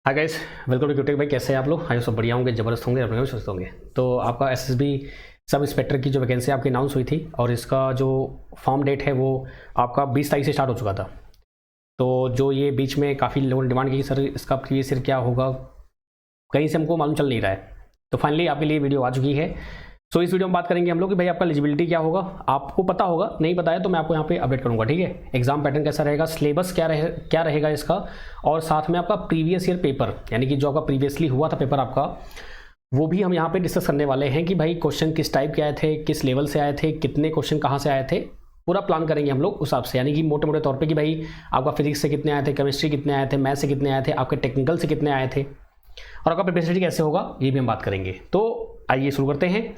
Hi guys, welcome to Qtech. भाई कैसे हैं आप लोग? आई सब बढ़िया होंगे, ज़बरदस्त होंगे, अपने स्वस्थ होंगे। तो आपका एसएसबी सब इंस्पेक्टर की जो वैकेंसी आपकी अनाउंस हुई थी और इसका जो फॉर्म डेट है वो आपका 20 तारीख से स्टार्ट हो चुका था। तो जो ये बीच में काफ़ी लोगों ने डिमांड की सर इसका प्रीवियस ईयर क्या होगा, कहीं से हमको मालूम चल नहीं रहा है। तो फाइनली आपके लिए वीडियो आ चुकी है। सो इस वीडियो में बात करेंगे हम लोग कि भाई आपका एलिजिबिलिटी क्या होगा। आपको पता होगा, नहीं पता है तो मैं आपको यहाँ पे अपडेट करूँगा, ठीक है। एग्जाम पैटर्न कैसा रहेगा, सिलेबस क्या रहेगा इसका, और साथ में आपका प्रीवियस ईयर पेपर यानी कि जो आपका प्रीवियसली हुआ था पेपर आपका, वो भी हम यहाँ पे डिस्कस करने वाले हैं कि भाई क्वेश्चन किस टाइप के आए थे, किस लेवल से आए थे, कितने क्वेश्चन कहाँ से आए थे, पूरा प्लान करेंगे हम लोग उस हिसाब से। यानी कि मोटे मोटे तौर पे कि भाई आपका फिजिक्स से कितने आए थे, केमिस्ट्री कितने आए थे, मैथ से कितने आए थे, आपके टेक्निकल से कितने आए थे, और आपका प्रिपरेशन कैसे होगा ये भी हम बात करेंगे। तो आइए शुरू करते हैं।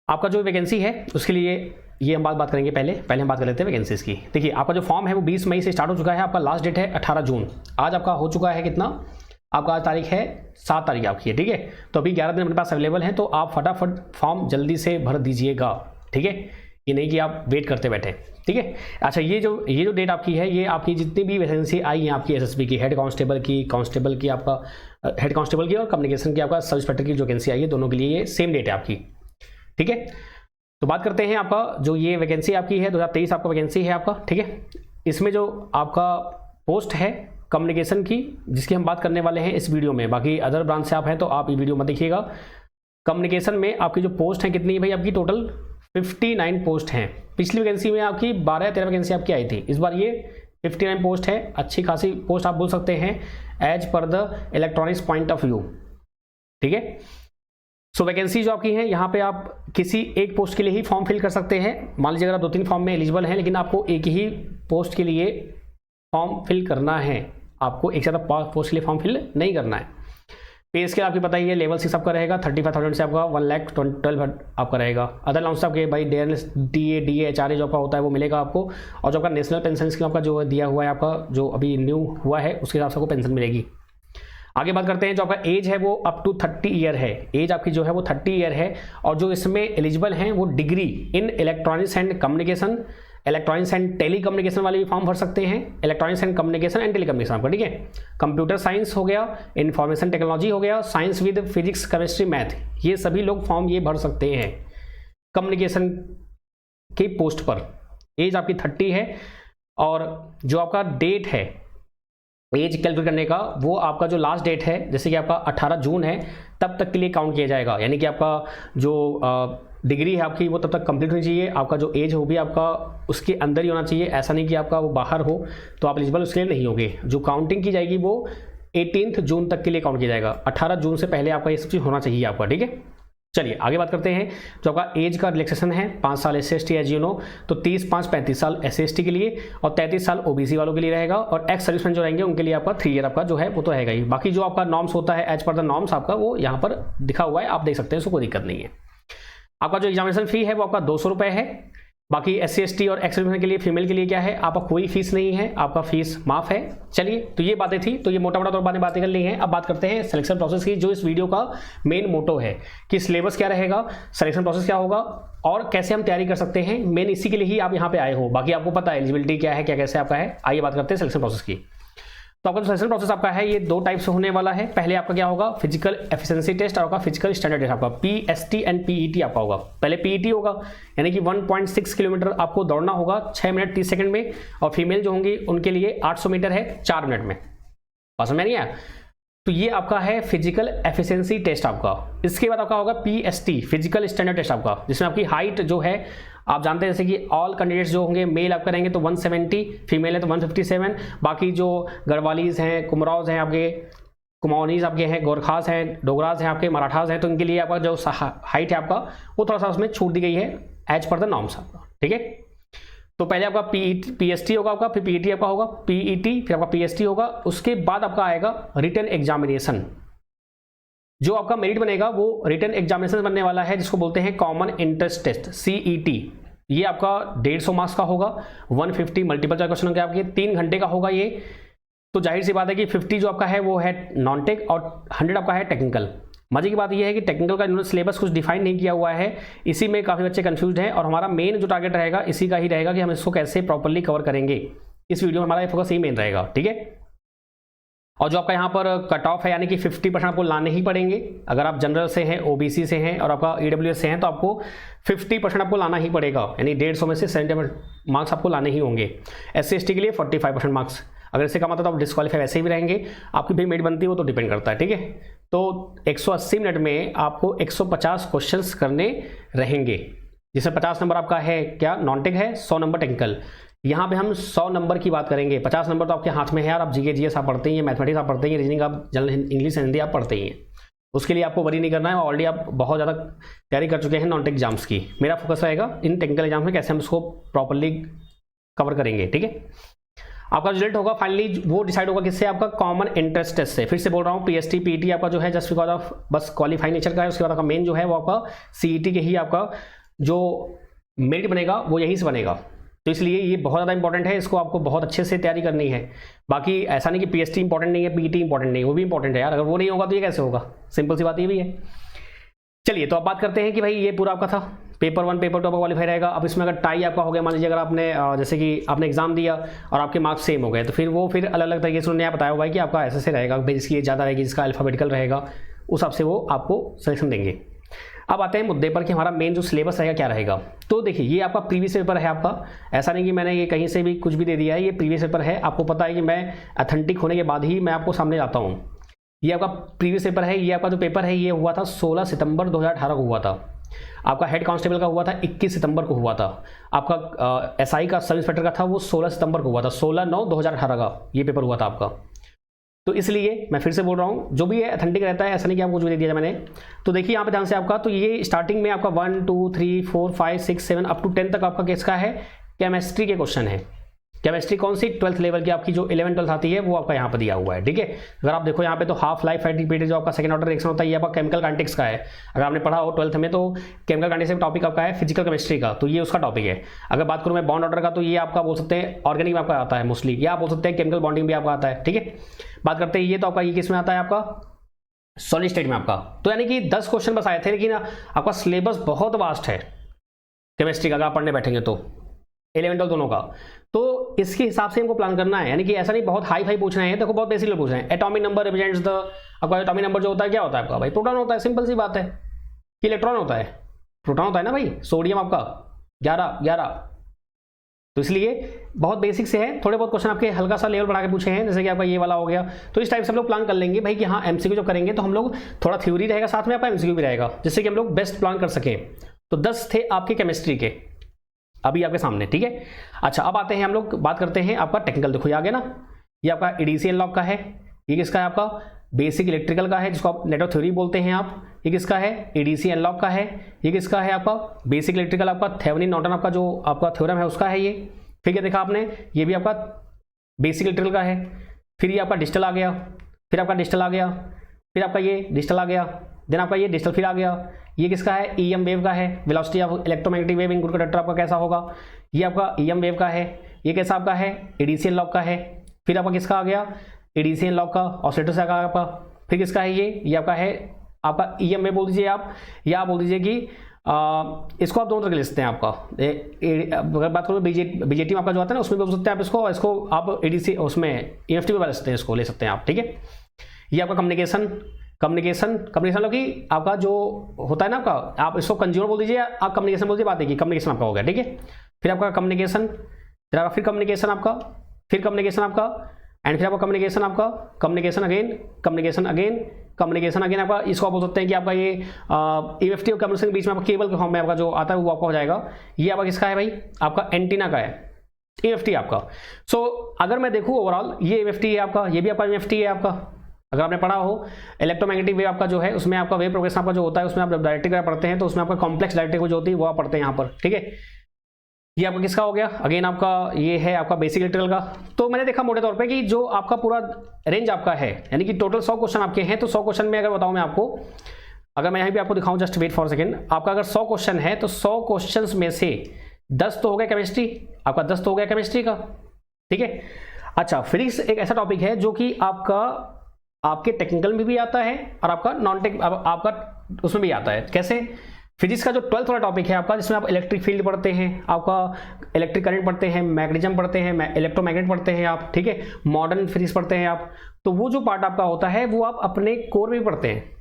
आपका जो वैकेंसी है उसके लिए ये हम बात करेंगे। पहले हम बात कर लेते हैं वैकेंसीज की। देखिए आपका जो फॉर्म है वो 20 मई से स्टार्ट हो चुका है। आपका लास्ट डेट है 18 जून। आज आपका हो चुका है कितना, आपका आज तारीख है 7 तारीख आपकी है, ठीक है। तो अभी 11 दिन अपने पास अवेलेबल हैं, तो आप फटाफट फॉर्म जल्दी से भर दीजिएगा, ठीक है। ये नहीं कि आप वेट करते बैठे, ठीक है। अच्छा, ये जो डेट आपकी है, ये आपकी जितनी भी वैकेंसी आई है आपकी एसएसबी की, हेड कांस्टेबल की आपका हेड कांस्टेबल की और कम्युनिकेशन की आपका सब इंस्पेक्टर की जो वैकेंसी आई है, दोनों के लिए ये सेम डेट है आपकी, ठीक है। तो बात करते हैं आपका जो ये वैकेंसी आपकी है 2023 आपका वैकेंसी है आपका, ठीक है। इसमें जो आपका पोस्ट है कम्युनिकेशन की, जिसकी हम बात करने वाले हैं इस वीडियो में। बाकी अदर ब्रांच से आप हैं तो आप ये वीडियो मत देखिएगा। कम्युनिकेशन में आपकी जो पोस्ट है कितनी है भाई, आपकी टोटल 59 पोस्ट हैं। पिछली वैकेंसी में आपकी 12-13 वैकेंसी आपकी आई थी, इस बार ये 59 पोस्ट है। अच्छी खासी पोस्ट आप बोल सकते हैं as per the electronics point of view, ठीक है। सो वैकेंसी जो आपकी है, यहाँ पे आप किसी एक पोस्ट के लिए ही फॉर्म फिल कर सकते हैं। मान लीजिए अगर आप 2-3 फॉर्म में एलिजिबल हैं, लेकिन आपको एक ही पोस्ट के लिए फॉर्म फिल करना है, आपको एक ज़्यादा पोस्ट के लिए फॉर्म फिल नहीं करना है। पे स्केल आपको पता ही है, लेवल 6 आपका रहेगा, 35,000 से आपका 1,12,000 आपका रहेगा। अदर अलाउंस आपके भाई DA HRA जो आपका होता है वो मिलेगा आपको, और जो आपका नेशनल पेंशन स्कीम आपका जो दिया हुआ है, आपका जो अभी न्यू हुआ है उसके हिसाब से आपको पेंशन मिलेगी। आगे बात करते हैं, जो आपका एज है वो अप टू 30 ईयर है। एज आपकी जो है वो 30 ईयर है, और जो इसमें एलिजिबल हैं वो degree in electronics and communication, electronics and telecommunication वाले भी फॉर्म भर सकते हैं। Electronics and communication and telecommunication आपका, ठीक है। कंप्यूटर साइंस हो गया, इंफॉर्मेशन टेक्नोलॉजी हो गया, science with physics chemistry math, ये सभी लोग फॉर्म ये भर सकते हैं कम्युनिकेशन की पोस्ट पर। एज आपकी 30 है, और जो आपका डेट है एज कैलकुलेट करने का, वो आपका जो लास्ट डेट है, जैसे कि आपका 18 जून है, तब तक के लिए काउंट किया जाएगा। यानी कि आपका जो डिग्री है आपकी वो तब तक कंप्लीट होनी चाहिए। आपका जो एज हो भी आपका उसके अंदर ही होना चाहिए। ऐसा नहीं कि आपका वो बाहर हो तो आप एलिजिबल उसके लिए नहीं होंगे। जो काउंटिंग की जाएगी वो 18 जून तक के लिए काउंट किया जाएगा। 18 जून से पहले आपका ये सब चीज़ होना चाहिए आपका, ठीक है। चलिए आगे बात करते हैं। जो आपका एज का रिलैक्सेशन है 5 साल SC/ST एज यू नो, तो 30-5-35 साल SC/ST के लिए, और 33 साल OBC वालों के लिए रहेगा, और एक्स सर्विसमैन जो रहेंगे उनके लिए आपका 3 ईयर आपका जो है वो तो रहेगा ही। बाकी जो आपका नॉर्म्स होता है एज पर द नॉर्म्स आपका वो यहाँ पर दिखा हुआ है, आप देख सकते हैं, उसको कोई दिक्कत नहीं है। आपका जो एग्जामिनेशन फी है वो आपका 200 रुपये है। बाकी SC/ST और एक्स सर्विसमैन के लिए, फीमेल के लिए क्या है, आपका कोई फीस नहीं है, आपका फीस माफ है। चलिए, तो ये बातें थी, तो ये मोटा तौर पर बातें कर ली हैं। अब बात करते हैं सिलेक्शन प्रोसेस की, जो इस वीडियो का मेन मोटो है कि सिलेबस क्या रहेगा, सिलेक्शन प्रोसेस क्या होगा, और कैसे हम तैयारी कर सकते हैं। मेन इसी के लिए ही आप यहाँ पे आए हो। बाकी आपको पता है एलिजिबिलिटी क्या है, क्या कैसे आपका है। आइए बात करते हैं सिलेक्शन प्रोसेस की। तो आपका जो सिलेक्शन प्रोसेस आपका है ये 2 टाइप से होने वाला है। पहले आपका क्या होगा, फिजिकल एफिशिएंसी टेस्ट, और आपका फिजिकल स्टैंडर्ड टेस्ट आपका PST एंड PET आपका होगा। पहले PET होगा, यानी कि 1.6 किलोमीटर आपको दौड़ना होगा 6 मिनट 30 सेकंड में, और फीमेल जो होंगी उनके लिए 800 मीटर है 4 मिनट में। समझ में नहीं आया? तो ये आपका है फिजिकल एफिशिएंसी टेस्ट आपका। इसके बाद आपका होगा PST फिजिकल स्टैंडर्ड टेस्ट आपका, जिसमें आपकी हाइट जो है आप जानते हैं, जैसे कि ऑल कैंडिडेट्स जो होंगे मेल आप करेंगे तो 170, फीमेल है तो 157। बाकी जो गढ़वालीज हैं, कुमरावज हैं, आपके कुमाऊनीज आपके हैं, गोरखास हैं, डोगराज हैं, आपके मराठास हैं, तो इनके लिए आपका जो हाइट है आपका वो थोड़ा सा उसमें छूट दी गई है एज पर द नॉर्म्स आपका, ठीक है। तो पहले आपका PST होगा आपका, फिर PET आपका होगा, PET फिर आपका PST होगा। उसके बाद आपका आएगा रिटन एग्जामिनेशन। जो आपका मेरिट बनेगा वो रिटन एग्जामिनेशन बनने वाला है, जिसको बोलते हैं कॉमन एंट्रेंस टेस्ट CET। ये आपका 150 मार्क्स का होगा, 150 मल्टीपल चॉइस क्वेश्चन होंगे आपके, 3 घंटे का होगा ये। तो जाहिर सी बात है कि 50 जो आपका है वो है नॉन टेक, और 100 आपका है टेक्निकल। मजे की बात यह है कि टेक्निकल का इन्होंने सिलेबस कुछ डिफाइन नहीं किया हुआ है, इसी में काफ़ी बच्चे कंफ्यूज हैं, और हमारा मेन जो टारगेट रहेगा इसी का ही रहेगा कि हम इसको कैसे प्रॉपर्ली कवर करेंगे। इस वीडियो में हमारा फोकस यही मेन रहेगा, ठीक है। और जो आपका यहाँ पर कट ऑफ है यानी कि 50% आपको लाने ही पड़ेंगे। अगर आप जनरल से हैं, ओबीसी से हैं और आपका ईडब्ल्यूएस से हैं तो आपको 50% आपको लाना ही पड़ेगा, यानी 150 में से 70 मार्क्स आपको लाने ही होंगे। SC ST के लिए 45% मार्क्स, अगर इससे कम आता तो आप डिस्क्वालीफाई वैसे ही भी रहेंगे, आपकी भी मेरिट बनती है वो तो डिपेंड करता है, ठीक है। तो 180 मिनट में आपको 150 क्वेश्चंस करने रहेंगे, जिसमें 50 नंबर आपका है क्या नॉन टेक है, 100 नंबर टेक्निकल। यहाँ पे हम 100 नंबर की बात करेंगे, 50 नंबर तो आपके हाथ में है यार, आप जीके जीएस आप पढ़ते ही हैं, मैथमेटिक्स आप पढ़ते ही हैं, रीजनिंग आप जनरल इंग्लिश हिंदी आप पढ़ते ही हैं, उसके लिए आपको वरी नहीं करना है। ऑलरेडी आप बहुत ज़्यादा तैयारी कर चुके हैं नॉन टेक एग्जाम्स की। मेरा फोकस रहेगा इन टेक्निकल एग्जाम्स में कैसे हम उसको प्रॉपरली कवर करेंगे, ठीक है। आपका रिजल्ट होगा फाइनली वो डिसाइड होगा किससे, आपका कॉमन एंट्रेंस टेस्ट से। फिर से बोल रहा हूँ पीएसटी पीटी आपका जो है जस्ट बिकॉज ऑफ बस क्वालिफाई नेचर का है, उसके बाद आपका मेन जो है वो आपका सीईटी के ही आपका जो मेरिट बनेगा वो यहीं से बनेगा। तो इसलिए ये बहुत ज़्यादा इंपॉर्टेंट है, इसको आपको बहुत अच्छे से तैयारी करनी है। बाकी ऐसा नहीं कि पीएसटी इंपॉर्टेंट नहीं है, पीटी इंपॉर्टेंट नहीं है, वो भी इंपॉर्टेंट है यार, अगर वो नहीं होगा तो ये कैसे होगा, सिंपल सी बात ये भी है। चलिए तो अब बात करते हैं कि भाई ये पूरा आपका था पेपर 1 पेपर 2 आपका क्वालिफाई रहेगा। अब इसमें अगर टाई आपका हो गया, मान लीजिए अगर आपने जैसे कि आपने एग्जाम दिया और आपके मार्क्स सेम हो गए, तो फिर वो फिर अलग अलग तरीके से उन्होंने बताया होगा कि आपका ऐसे रहेगा, जिसकी एज ज़्यादा रहेगी, जिसका अल्फाबेटिकल रहेगा, उस हिसाब से वो आपको सिलेक्शन देंगे। अब आते हैं मुद्दे पर कि हमारा मेन जो सिलेबस रहेगा क्या रहेगा। तो देखिए ये आपका प्रीवियस पेपर है आपका, ऐसा नहीं कि मैंने ये कहीं से भी कुछ भी दे दिया है, ये प्रीवियस पेपर है। आपको पता है कि मैं अथेंटिक होने के बाद ही मैं आपको सामने जाता हूँ। ये आपका प्रीवियस पेपर है, ये आपका जो पेपर है ये हुआ था 16 सितंबर 2018 को हुआ था। आपका हेड कांस्टेबल का हुआ था 21 सितंबर को हुआ था। आपका एसआई का सब इंस्पेक्टर का था वो 16 सितंबर को हुआ था, 16/9/2018 का ये पेपर हुआ था आपका। तो इसलिए मैं फिर से बोल रहा हूँ जो भी है अथेंटिक रहता है, ऐसा नहीं कि आपको कुछ भी दे दिया मैंने। तो देखिए यहाँ पे ध्यान से आपका, तो ये स्टार्टिंग में आपका 1 2 3 4 5 6 7 अप टू 10 तक आपका किसका है, केमिस्ट्री के क्वेश्चन है। केमिस्ट्री कौन सी, 12th लेवल की आपकी जो 11 12 आती है वो आपका यहाँ पर दिया हुआ है, ठीक है। अगर आप देखो यहाँ पे तो हाफ लाइफ रिपीटेड जो आपका सेकंड ऑर्डर रिएक्शन होता है ये आपका केमिकल काइनेटिक्स का है। अगर आपने पढ़ा हो 12th में तो केमिकल काइनेटिक्स का टॉपिक आपका है फिजिकल केमिस्ट्री का, तो ये उसका टॉपिक है। अगर बात करूँ मैं बॉन्ड ऑर्डर का, तो ये आपका बोल सकते हैं ऑर्गेनिक में आपका आता है मोस्टली, या आप बोल सकते हैं केमिकल बॉन्डिंग भी आपका आता है, ठीक है। बात करते हैं ये तो आपका ये किस में आता है, आपका सॉलिड स्टेट में आपका। तो यानी कि 10 क्वेश्चन बस आए थे, लेकिन आपका सिलेबस बहुत वास्ट है केमिस्ट्री का, अगर आप पढ़ने बैठेंगे तो 11 12 दोनों का। तो इसके हिसाब से हमको प्लान करना है, यानी कि ऐसा नहीं बहुत हाई फाई पूछ रहे हैं, देखो बहुत बेसिक पूछ रहे हैं। एटॉमिक नंबर रिप्रेजेंट्स द, आपका एटॉमिक नंबर जो होता है क्या होता है आपका भाई, प्रोटॉन होता है, सिंपल सी बात है। कि इलेक्ट्रॉन होता है, प्रोटॉन होता है ना भाई, सोडियम आपका 11 तो इसलिए बहुत बेसिक से है। थोड़े बहुत क्वेश्चन आपके हल्का सा लेवल बढ़ा के पूछे हैं, जैसे कि आपका ये वाला हो गया। तो इस टाइप से हम लोग प्लान कर लेंगे भाई कि हाँ एमसीक्यू जो करेंगे तो हम लोग थोड़ा थ्योरी रहेगा साथ में, आपका एमसीक्यू भी रहेगा, जिससे कि हम लोग बेस्ट प्लान कर सकें। तो 10 थे आपके केमिस्ट्री के अभी आपके सामने, ठीक है। अच्छा अब आते हैं हम लोग बात करते हैं आपका टेक्निकल। देखो ये आ गया ना, ये आपका एडीसी एनालॉग का है, ये किसका है आपका बेसिक इलेक्ट्रिकल का है, जिसको आप नेटवर्क थ्योरी बोलते हैं आप। ये किसका है, एडीसी एनालॉग का है। ये किसका है आपका बेसिक इलेक्ट्रिकल, आपका थेवेनिन नॉर्टन आपका जो आपका थ्योरम है उसका है ये। फिर क्या देखा आपने, ये भी आपका बेसिक इलेक्ट्रिकल का है। फिर ये आपका डिजिटल आ गया, फिर आपका डिजिटल आ गया, फिर आपका ये डिजिटल आ गया, देन आपका ये डिजिटल फिर आ गया। ये किसका है, ईएम वेव का है, velocity of electromagnetic wave in good conductor आपका कैसा होगा, ये आपका ईएम वेव का है। ये कैसा आपका है, एडीसी एनालॉग का है। फिर आपका किसका आ गया, एडीसी एनालॉग का ऑसिलेटर से आ गया आपका। फिर किसका है, ये आपका है आपका ईएम वेव बोल दीजिए आप, या आप बोल दीजिए कि इसको आप दोनों तरह के ले सकते हैं आपका। अगर बात करो बीजेटी में आपका जो आता है ना उसमें भी बोल सकते हैं आप इसको आप एडीसी उसमें ईएफटी में बता सकते हैं, इसको ले सकते हैं आप, ठीक है। ये आपका कम्युनिकेशन मतलब कि आपका जो होता है ना आपका, आप इसको कंज्यूमर बोल दीजिए, आप कम्युनिकेशन बोल दीजिए, बात है कि कम्युनिकेशन आपका हो गया, ठीक है। फिर आपका कम्युनिकेशन, फिर कम्युनिकेशन आपका, फिर कम्युनिकेशन आपका, एंड फिर आपका कम्युनिकेशन अगेन आपका। इसको आप बोल सकते हैं कि आपका ये ईएफटी और कम्युनिकेशन के बीच में आपका केबल के फॉर्म में आपका जो आता है वो आपका हो जाएगा। ये आपका किसका है भाई, आपका एंटीना का है, ईएफटी आपका। सो अगर मैं देखूँ ओवरऑल ये ईएफटी है आपका, ये भी आपका ईएफटी है आपका। अगर आपने पढ़ा हो इलेक्ट्रोमैग्नेटिक वेव आपका जो है उसमें आपका वेव प्रोग्रेशन आपका जो होता है उसमें आप डायरेक्टिव पढ़ते हैं तो उसमें आपका कॉम्प्लेक्स डायरेक्टिव जो होती है वो आप पढ़ते हैं यहाँ पर, ठीक है। ये आपका किसका हो गया, अगेन आपका ये है आपका बेसिक इलेक्ट्रिकल का। तो मैंने देखा मोटे तौर पे कि जो आपका पूरा रेंज आपका है, यानी कि टोटल 100 क्वेश्चन आपके हैं, तो 100 क्वेश्चन में अगर बताऊं मैं आपको, अगर मैं यहाँ भी आपको दिखाऊं, जस्ट वेट फॉर सेकेंड, आपका अगर 100 क्वेश्चन है तो 100 क्वेश्चन में से 10 तो हो गया केमिस्ट्री आपका, 10 तो हो गया केमिस्ट्री का, ठीक है। अच्छा फिजिक्स एक ऐसा टॉपिक है जो कि आपके टेक्निकल में भी आता है और आपका नॉन टेक आपका उसमें भी आता है। कैसे, फिजिक्स का जो 12th वाला टॉपिक है आपका, जिसमें आप इलेक्ट्रिक फील्ड पढ़ते हैं, आपका इलेक्ट्रिक करंट पढ़ते हैं, मैग्नेटिज्म पढ़ते हैं, इलेक्ट्रोमैग्नेट पढ़ते हैं आप, ठीक है, मॉडर्न फिजिक्स पढ़ते हैं आप, तो वो जो पार्ट आपका होता है वो आप अपने कोर में भी पढ़ते हैं।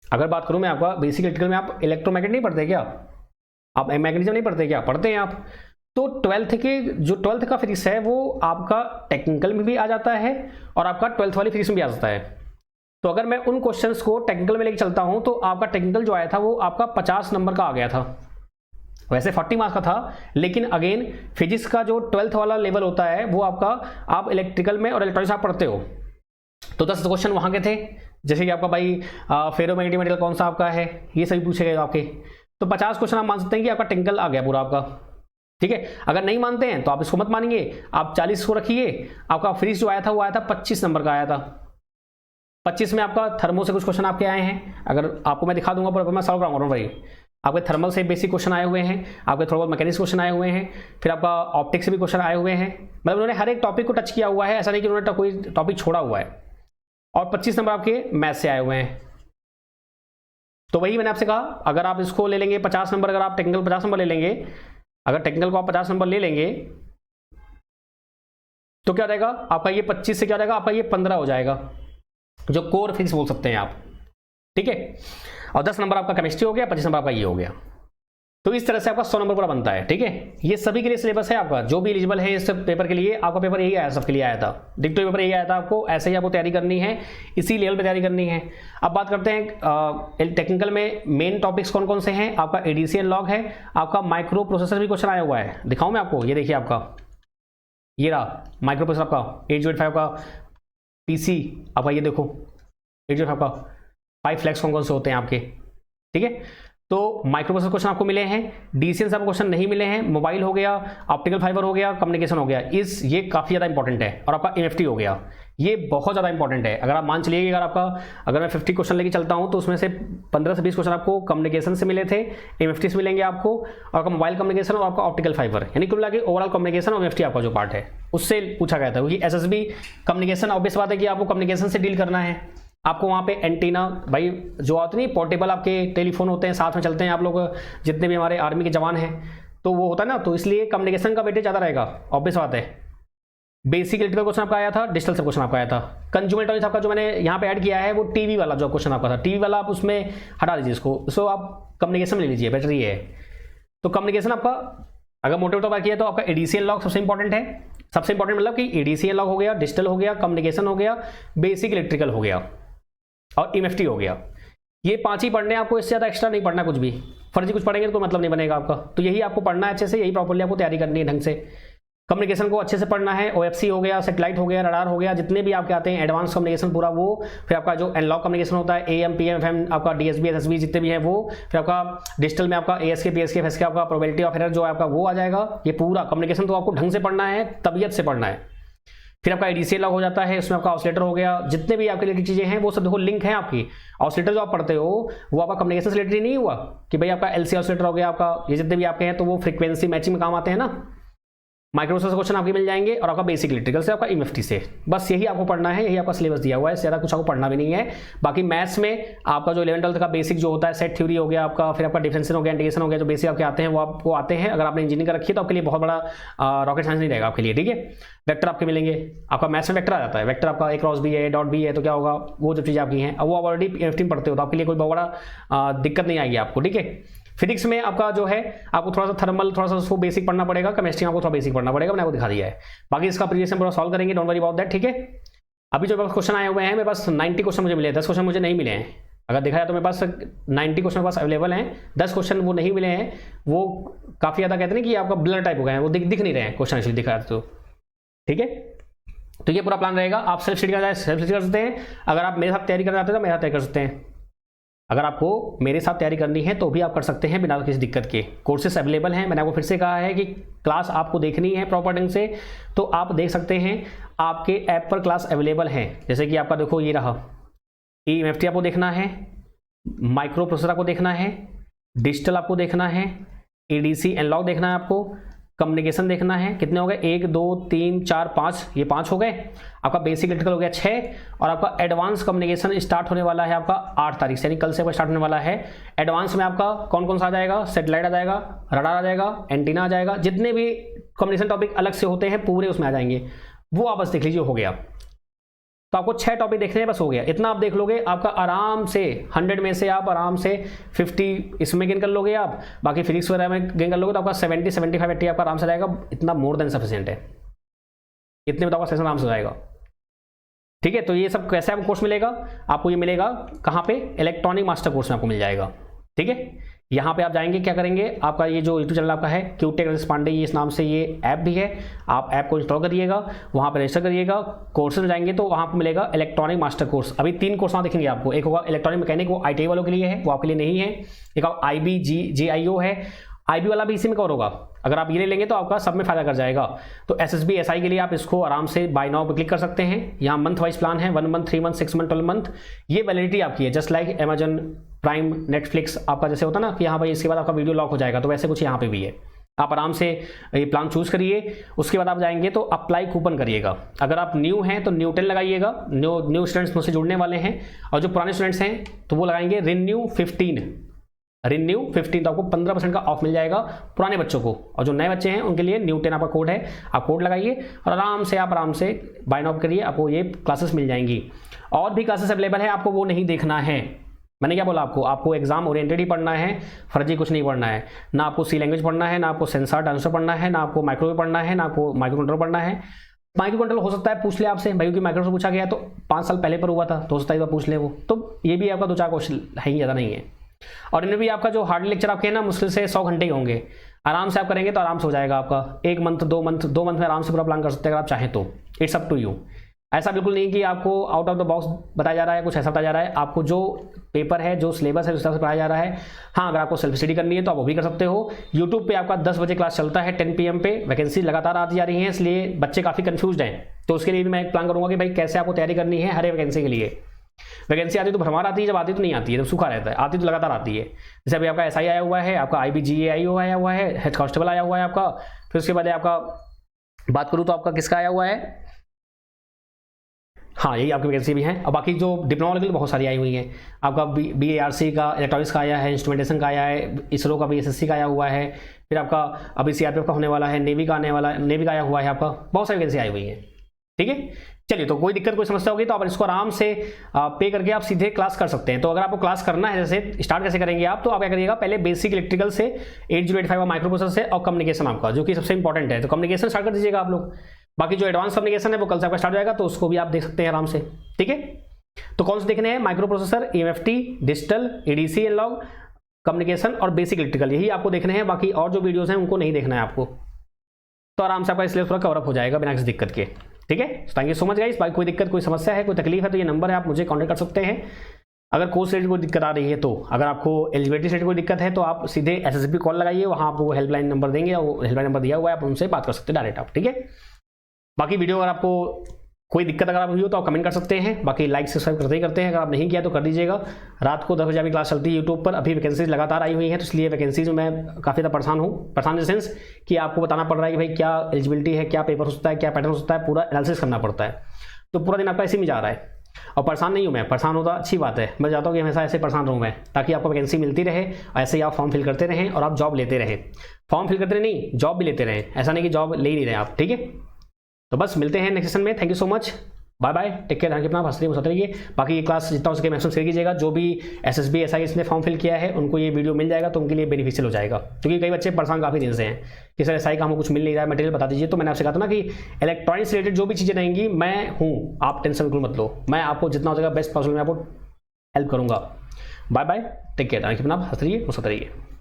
अगर बात करूं मैं आपका बेसिक इलेक्ट्रिकल में, आप इलेक्ट्रोमैग्नेट नहीं पढ़ते क्या, आप मैग्नेटिज्म नहीं पढ़ते क्या, पढ़ते हैं आप। तो 12th का फिजिक्स है वो आपका टेक्निकल में भी आ जाता है और आपका 12th वाली फिजिक्स में भी आ जाता है। तो अगर मैं उन क्वेश्चंस को टेक्निकल में लेके चलता हूं तो आपका टेक्निकल जो आया था वो आपका 50 नंबर का आ गया था। वैसे 40 मार्क्स का था, लेकिन अगेन फिजिक्स का जो 12th वाला लेवल होता है वो आपका, आप इलेक्ट्रिकल में और इलेक्ट्रॉनिक्स आप पढ़ते हो तो 10 क्वेश्चन वहां के थे। जैसे कि आपका भाई फेरोमैग्नेटिक मटेरियल कौन सा आपका है, ये सभी पूछे गए आपके। तो 50 क्वेश्चन आप मान सकते हैं कि आपका टेक्निकल आ गया पूरा आपका। ठीक है, अगर नहीं मानते हैं तो आप इसको मत मानिए, आप 40 को रखिए। आपका फिजिक्स जो आया था वो आया था 25 नंबर का आया था। 25 में आपका थर्मो से कुछ क्वेश्चन आपके आए हैं, अगर आपको मैं दिखा दूंगा पर मैं सॉल्व कराऊंगा भाई। आपके थर्मल से बेसिक क्वेश्चन आए हुए हैं, आपके थोड़ा बहुत मैकेनिक्स क्वेश्चन आए हुए हैं, फिर आपका ऑप्टिक्स से भी क्वेश्चन आए हुए हैं। मतलब उन्होंने हर एक टॉपिक को टच किया हुआ है, ऐसा नहीं कि उन्होंने कोई टॉपिक छोड़ा हुआ है। और 25 नंबर आपके मैथ से आए हुए हैं। तो वही मैंने आपसे कहा, अगर आप इसको ले लेंगे 50 नंबर, अगर आप टेक्निकल 50 नंबर ले लेंगे, अगर टेक्निकल को आप 50 नंबर ले लेंगे तो क्या हो जाएगा आपका, ये 25 से क्या हो जाएगा आपका, ये 15 हो जाएगा, जो कोर फिजिक्स बोल सकते हैं आप। ठीक है, और 10 नंबर आपका केमिस्ट्री हो गया, 25 नंबर आपका ये हो गया। तो इस तरह से आपका 100 नंबर पूरा बनता है। ठीक है, ये सभी के लिए सिलेबस है आपका, जो भी एलिजिबल है इस पेपर के लिए। आपका पेपर यही आया, सबके लिए आया था, डिक्टो पेपर यही आया था आपको। ऐसे ही आपको तैयारी करनी है, इसी लेवल पे तैयारी करनी है। अब बात करते हैं टेक्निकल में मेन टॉपिक्स कौन कौन से हैं। आपका एडीसी एनालॉग है, आपका माइक्रो प्रोसेसर भी क्वेश्चन आया हुआ है, दिखाऊं मैं आपको। ये देखिए आपका, ये रहा माइक्रो प्रोसेसर आपका 805 का पीसी आपका, ये देखो 805 का 5 फ्लैग्स कौन कौन से होते हैं आपके। ठीक है, तो माइक्रो प्रोसेसर क्वेश्चन आपको मिले हैं, डीसीएन से आपको क्वेश्चन नहीं मिले हैं। मोबाइल हो गया, ऑप्टिकल फाइबर हो गया, कम्युनिकेशन हो गया, ये काफी ज्यादा इंपॉर्टेंट है। और आपका एनएफटी हो गया, ये बहुत ज्यादा इंपॉर्टेंट है। अगर आप मान चलिए, अगर मैं 50 क्वेश्चन लेके चलता हूं तो उसमें से 15 से 20 क्वेश्चन आपको कम्युनिकेशन से मिले थे, एमएफटी से मिलेंगे आपको, और आपका मोबाइल कम्युनिकेशन और आपका ऑप्टिकल फाइबर, यानी कुल मिला के ओवरऑल कम्युनिकेशन और एमएफटी आपका जो पार्ट है उससे पूछा गया था। क्योंकि एसएसबी कम्युनिकेशन, ऑब्वियस बात है कि आपको कम्युनिकेशन से डील करना है। आपको वहाँ पे एंटीना, भाई जो आते नहीं पोर्टेबल आपके टेलीफोन होते हैं, साथ में चलते हैं आप लोग, जितने भी हमारे आर्मी के जवान हैं, तो वो होता है ना, तो इसलिए कम्युनिकेशन का वेटेज ज़्यादा रहेगा, ऑब्वियस बात है। बेसिक इलेक्ट्रिकल क्वेश्चन आपका आया था, डिजिटल से क्वेश्चन आपका आया था। कंज्यूमर इलेक्ट्रॉनिक्स आपका जो मैंने यहाँ पे ऐड किया है वो टीवी वाला जो क्वेश्चन आपका था, टीवी वाला आप उसमें हटा दीजिए इसको आप कम्युनिकेशन ले लीजिए, बेटर ये है। तो कम्युनिकेशन आपका अगर मोटे तौर पर किया तो आपका एडीसी एनालॉग सबसे इंपॉर्टेंट है। सबसे इंपॉर्टेंट मतलब कि एडीसी एनालॉग हो गया, डिजिटल हो गया, कम्युनिकेशन हो गया, बेसिक इलेक्ट्रिकल हो गया और एमएफटी हो गया। ये 5 ही पढ़ने, आपको इससे ज़्यादा एक्स्ट्रा नहीं पढ़ना कुछ भी। फर्जी कुछ पढ़ेंगे तो कोई मतलब नहीं बनेगा आपका। तो यही आपको पढ़ना है अच्छे से, यही प्रॉपर्ली आपको तैयारी करनी है ढंग से। कम्युनिकेशन को अच्छे से पढ़ना है, ओएफसी हो गया, सेटेलाइट हो गया, रडार हो गया, जितने भी आपके आते हैं एडवांस कम्युनिकेशन पूरा वो, फिर आपका जो एनालॉग कम्युनिकेशन होता है एएम पीएम एफएम, आपका डीएसबी एसएसबी जितने भी है वो, फिर आपका डिजिटल में आपका एएसके पीएसके एफएसके, आपका प्रोबेबिलिटी ऑफ एरर जो है आपका वो आ जाएगा। ये पूरा कम्युनिकेशन तो आपको ढंग से पढ़ना है, तबीयत से पढ़ना है। फिर आपका एडीसी एनालॉग हो जाता है, उसमें आपका ऑसिलेटर हो गया, जितने भी आपके रिलेटेड चीजें हैं वो सब देखो लिंक है आपकी। ऑसिलेटर जो आप पढ़ते हो वो आपका कम्युनिकेशन से रिलेटेड नहीं हुआ कि भाई आपका एलसी ऑसिलेटर हो गया आपका, ये जितने भी आपके हैं तो वो फ्रीक्वेंसी मैचिंग में काम आते हैं ना। माइक्रोप्रोसेसर क्वेश्चन आपके मिल जाएंगे और आपका बेसिक इलेक्ट्रिकल से, आपका एमएफटी से, बस यही आपको पढ़ना है, यही आपका सिलेबस दिया हुआ है, ज़्यादा कुछ आपको पढ़ना भी नहीं है। बाकी मैथ्स में आपका जो 11th 12th का बेसिक जो होता है, सेट थ्योरी हो गया आपका, फिर आपका डिफरेंशियल हो गया, इंटीग्रेशन हो गया, जो बेसिक आपके आते हैं वो आपको आते हैं। अगर आपने इंजीनियरिंग कर रखी है तो आपके लिए बहुत बड़ा रॉकेट साइंस नहीं रहेगा आपके लिए। ठीक है, वेक्टर आपके मिलेंगे, आपका मैथ्स में वेक्टर आ जाता है, वेक्टर आपका ए क्रॉस बी है, डॉट बी है, तो क्या होगा वो जो चीज़ें आपकी हैं अब वो आप ऑलरेडी एमएफटी में पढ़ते हो तो आपके लिए कोई बहुत बड़ा दिक्कत नहीं आएगी आपको। ठीक है, फिजिक्स में आपका जो है आपको थोड़ा सा थर्मल, थोड़ा सा उसको बेसिक पढ़ना पड़ेगा, केमिस्ट्री में आपको थोड़ा बेसिक पढ़ना पड़ेगा, मैंने आपको दिखा दिया है। बाकी इसका प्रीवियस हम पूरा सॉल्व करेंगे, डोंट वरी अबाउट दैट। ठीक है, अभी जो क्वेश्चन आए हुए हैं मेरे पास 90 क्वेश्चन मुझे मिले हैं, 10 क्वेश्चन मुझे नहीं मिले हैं। अगर देखा जाए तो मेरे पास 90 क्वेश्चन पास अवेलेबल हैं, 10 क्वेश्चन वो नहीं मिले हैं, वो काफ़ी ज़्यादा कहते हैं कि आपका ब्लर टाइप हो गए हैं, वो दिख नहीं रहे हैं क्वेश्चन एक्चुअली दिखा तो। ठीक है, तो ये पूरा प्लान रहेगा। आप सेल्फ स्टडी कर सकते हैं, अगर आप मेरे साथ तैयारी करना चाहते हैं तो मेरे साथ तैयारी कर सकते हैं। अगर आपको मेरे साथ तैयारी करनी है तो भी आप कर सकते हैं बिना किसी दिक्कत के। कोर्सेस अवेलेबल हैं, मैंने आपको फिर से कहा है कि क्लास आपको देखनी है प्रॉपर ढंग से तो आप देख सकते हैं, आपके ऐप पर क्लास अवेलेबल हैं। जैसे कि आपका देखो ये रहा, एमएफटी आपको देखना है, माइक्रो प्रोसेसर आपको देखना है, डिजिटल आपको देखना है, एडीसी एनालॉग देखना है आपको, कम्युनिकेशन देखना है। कितने हो गए, 1 2 3 4 5, ये 5 हो गए। आपका बेसिक इलेक्ट्रिकल हो गया 6, और आपका एडवांस कम्युनिकेशन स्टार्ट होने वाला है आपका 8 तारीख से, यानी कल से आपका स्टार्ट होने वाला है। एडवांस में आपका कौन कौन सा आ जाएगा, सेटेलाइट आ जाएगा, रडार आ जाएगा, एंटीना आ जाएगा, जितने भी कम्युनिकेशन टॉपिक अलग से होते हैं पूरे उसमें आ जाएंगे, वो आप बस देख लीजिए, हो गया। तो आपको 6 टॉपिक देखने हैं, बस हो गया। इतना आप देख लोगे, आपका आराम से 100 में से आप आराम से 50 इसमें गेन कर लोगे आप, बाकी फिजिक्स वगैरह में गेन कर लोगे तो आपका 70, 75, 80 आपका आराम से जाएगा। इतना मोर देन सफिशिएंट है, इतने में तो आपका सेशन आराम से हो जाएगा। ठीक है, तो ये सब कैसे आपको कोर्स मिलेगा? आपको ये मिलेगा कहाँ पे? इलेक्ट्रॉनिक मास्टर कोर्स में आपको मिल जाएगा। ठीक है, यहाँ पे आप जाएंगे, क्या करेंगे, आपका ये जो यूट्यूब चैनल आपका है क्यूटेक रजनीश पांडे, ये इस नाम से ये ऐप भी है, आप ऐप को इंस्टॉल करिएगा, वहाँ पर रजिस्टर करिएगा, कोर्सेज में जाएंगे तो वहाँ पर मिलेगा इलेक्ट्रॉनिक मास्टर कोर्स। अभी 3 कोर्स वहाँ देखेंगे आपको, एक होगा इलेक्ट्रॉनिक मैकेनिक, वो ITI वालों के लिए है, वो आपके लिए नहीं है। एक IBGIO है, IB वाला भी इसी में कवर होगा। अगर आप ये ले लेंगे तो आपका सब में फायदा कर जाएगा। तो SSB SI के लिए आप इसको आराम से बाय नाउ पे क्लिक कर सकते हैं। यहाँ मंथ वाइज प्लान है, 1 मंथ, 3 मंथ, 6 मंथ, 12 मंथ, ये वैलिडिटी आपकी है। Just like Amazon prime, Netflix आपका जैसे होता है ना कि यहाँ भाई इसके बाद आपका वीडियो लॉक हो जाएगा, तो वैसे कुछ यहाँ पे भी है। आप आराम से ये प्लान चूज करिए, उसके बाद आप जाएंगे तो अप्लाई कूपन करिएगा। अगर आप न्यू हैं तो न्यू 10 लगाइएगा, न्यू स्टूडेंट्स मुझसे जुड़ने वाले हैं, और जो पुराने स्टूडेंट्स हैं तो वो लगाएंगे रिन्यू 15, तो आपको 15% का ऑफ मिल जाएगा पुराने बच्चों को, और जो नए बच्चे हैं उनके लिए न्यू 10 आपका कोड है, आप कोड लगाइए और आराम से बाय नाउ करिए, आपको ये क्लासेस मिल जाएंगी। और भी क्लासेस अवेलेबल है, आपको वो नहीं देखना है। मैंने क्या बोला आपको एग्जाम ओरिएंटेड ही पढ़ना है, फर्जी कुछ नहीं पढ़ना है। ना आपको सी लैंग्वेज पढ़ना है, ना आपको सेंसर डांसर पढ़ना है, ना आपको माइक्रोवेव पढ़ना है, ना आपको माइक्रो कंट्रोल पढ़ना है। माइक्रो कंट्रोल हो सकता है पूछ ले आपसे भाई, क्योंकि माइक्रो से पूछा गया तो 5 साल पहले पर हुआ था, तो हो सकता है पूछ ले वो, तो ये भी आपका 2-4 क्वेश्चन है ही, ज़्यादा नहीं है। और इनमें भी आपका जो हार्ड लेक्चर आपके ना मुश्किल से 100 घंटे होंगे, आराम से आप करेंगे तो आराम से हो जाएगा आपका। 1 मंथ 2 मंथ में आराम से पूरा प्लान कर सकते हैं अगर आप चाहें तो। It's up to you. ऐसा बिल्कुल नहीं कि आपको आउट ऑफ द बॉक्स बताया जा रहा है, कुछ ऐसा बताया जा रहा है। आपको जो पेपर है, जो सिलेबस है, उस तरह से पढ़ाया जा रहा है। हाँ, अगर आपको सेल्फ स्टडी करनी है तो आप वो भी कर सकते हो। यूट्यूब पे आपका 10 बजे क्लास चलता है, 10 PM पे। वैकेंसी लगातार आती जा रही है, इसलिए बच्चे काफ़ी कंफ्यूज हैं, तो उसके लिए भी मैं एक प्लान करूँगा कि भाई कैसे आपको तैयारी करनी है हर एक वैकेंसी के लिए। वैकेंसी आती तो भरमार आती है, जब आती तो नहीं आती है, जब सूखा रहता है। आती तो लगातार आती है। जैसे अभी आपका SI आया हुआ है, आपका IBGAIO आया हुआ है, हेड कांस्टेबल आया हुआ है आपका। फिर उसके बाद आपका बात करूँ तो आपका किसका आया हुआ है, हाँ यही आपकी वैकेंसी भी है। और बाकी जो डिप्लोमा के बहुत सारी आई हुई हैं। आपका BARC का, इलेक्ट्रॉनिक्स का आया है, इंस्ट्रूमेंटेशन का आया है, इसरो का भी, SSC का आया हुआ है। फिर आपका अभी CRPF का होने वाला है, नेवी का आने वाला, नेवी का आया हुआ है आपका। बहुत सारी वैकेंसी आई हुई है। ठीक है, चलिए, तो कोई दिक्कत कोई समस्या होगी तो आप इसको आराम से पे करके आप सीधे क्लास कर सकते हैं। तो अगर आपको क्लास करना है, जैसे स्टार्ट कैसे करेंगे आप, तो आप क्या करिएगा, पहले बेसिक इलेक्ट्रिकल से 8085 माइक्रो प्रोसेसर से, और कम्युनिकेशन आपका जो कि सबसे इंपॉर्टेंट है, तो कम्युनिकेशन स्टार्ट कर दीजिएगा आप लोग। बाकी जो एडवांस कम्युनिकेशन है वो कल से आपका स्टार्ट हो जाएगा, तो उसको भी आप देख सकते हैं आराम से। ठीक है, तो कौन से देखने हैं, microprocessor, EMFT, digital, ADC analogue, communication और बेसिक इलेक्ट्रिकल, यही आपको देखने हैं। बाकी और जो वीडियोस हैं उनको नहीं देखना है आपको। तो आराम से आपका इसलिए पूरा कवर अप हो जाएगा बिना किसी दिक्कत के। ठीक है, thank you so much guys. बाकी कोई दिक्कत, कोई समस्या है, कोई तकलीफ है तो ये नंबर है, आप मुझे कॉन्टैक्ट कर सकते हैं। अगर कोर्स रिलेटेड कोई दिक्कत आ रही है, तो अगर आपको एलिजिबिलिटी से कोई दिक्कत है तो आप सीधे SSB कॉल लगाइए, वहाँ आपको हेल्पलाइन नंबर देंगे, वो हेल्पलाइन नंबर दिया हुआ है, आप उनसे बात कर सकते हैं डायरेक्ट आप। ठीक है, बाकी वीडियो अगर आपको कोई दिक्कत अगर आप हुई हो तो आप कमेंट कर सकते हैं। बाकी लाइक सब्सक्राइब करते ही करते हैं, अगर आप नहीं किया तो कर दीजिएगा। रात को 10 बजे अभी क्लास चलती है यूट्यूब पर। अभी वैकेंसीज लगातार आई हुई हैं, तो इसलिए वैकेंसीज में मैं काफ़ी ज़्यादा परेशान हूँ। परेशान इन द सेंस कि आपको बताना पड़ रहा है कि भाई क्या एलिजिबिलिटी है, क्या पेपर हो सकता है, क्या पैटर्न हो सकता है, पूरा एनालिसिस करना पड़ता है। तो पूरा दिन आपका इसी में जा रहा है। और परेशान नहीं हूँ मैं, परेशान होता अच्छी बात है। मैं चाहता हूँ कि हमेशा ऐसे परेशान रहूँ मैं, ताकि आपको वैकेंसी मिलती रहे और ऐसे ही आप फॉर्म फिल करते रहें और आप जॉब लेते रहें। फॉर्म फिल करते नहीं, जॉब भी लेते रहें। ऐसा नहीं कि जॉब ले ही नहीं रहे आप। ठीक है, तो बस मिलते हैं नेक्स्ट सेशन में। Thank you so much, bye bye, take care, अपना हंसते मुस्कुराते रहिए। बाकी ये क्लास जितना हो सके मैक्सिमम शेयर कीजिएगा। जो भी SSB SI इसने फॉर्म फिल किया है उनको ये वीडियो मिल जाएगा, तो उनके लिए बेनिफिशियल हो जाएगा। क्योंकि कई बच्चे परेशान काफ़ी दिन से हैं कि सर SI का हमको कुछ मिल नहीं रहा है, मटेरियल बता दीजिए। तो मैंने आपसे कहा था ना कि इलेक्ट्रॉनिक्स रिलेटेड जो भी चीज़ें रहेंगी मैं हूँ, आप टेंशन बिल्कुल मत लो। मैं आपको जितना हो सकेगा बेस्ट पॉसिबल मैं आपको हेल्प करूँगा। बाय बाय, टेक केयर, अपना हंसते रहिए मुस्कुराते रहिए।